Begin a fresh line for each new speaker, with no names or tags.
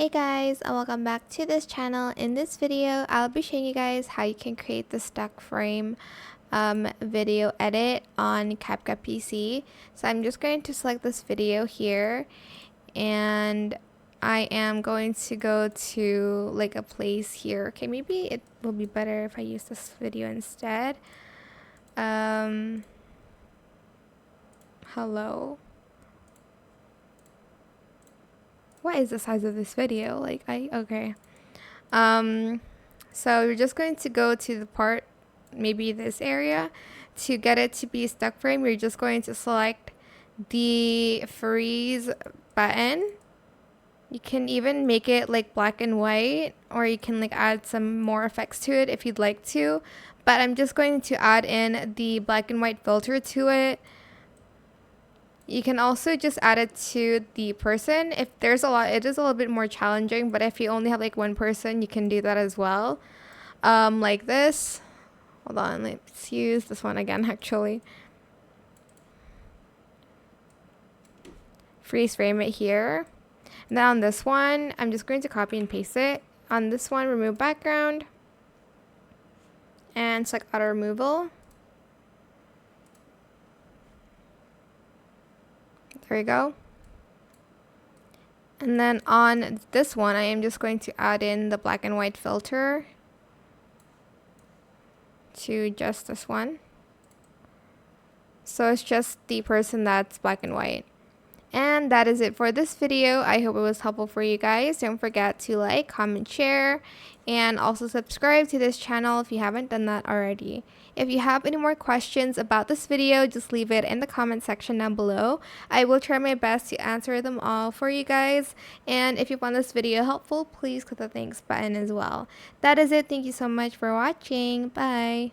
Hey guys, and welcome back to this channel. In this video, I'll be showing you guys how you can create the stock frame video edit on CapCut PC. So I'm just going to select this video here, and I am going to go to like a place here. Okay, maybe it will be better if I use this video instead. Hello. What is the size of this video? Okay. So you're just going to go to the part, maybe this area. To get it to be stuck frame, you're just going to select the freeze button. You can even make it like black and white, or you can like add some more effects to it if you'd like to. But I'm just going to add in the black and white filter to it. You can also just add it to the person. If there's a lot, it is a little bit more challenging, but if you only have like one person, you can do that as well. Like this. Hold on, let's use this one again actually. Freeze frame it here. And then on this one, I'm just going to copy and paste it. On this one, remove background. And select auto removal. There we go. And then on this one, I am just going to add in the black and white filter to just this one. So it's just the person that's black and white. And that is it for this video. I hope it was helpful for you guys. Don't forget to like, comment, share, and also subscribe to this channel if you haven't done that already. If you have any more questions about this video, just leave it in the comment section down below. I will try my best to answer them all for you guys. And if you found this video helpful, please click the thanks button as well. That is it. Thank you so much for watching. Bye.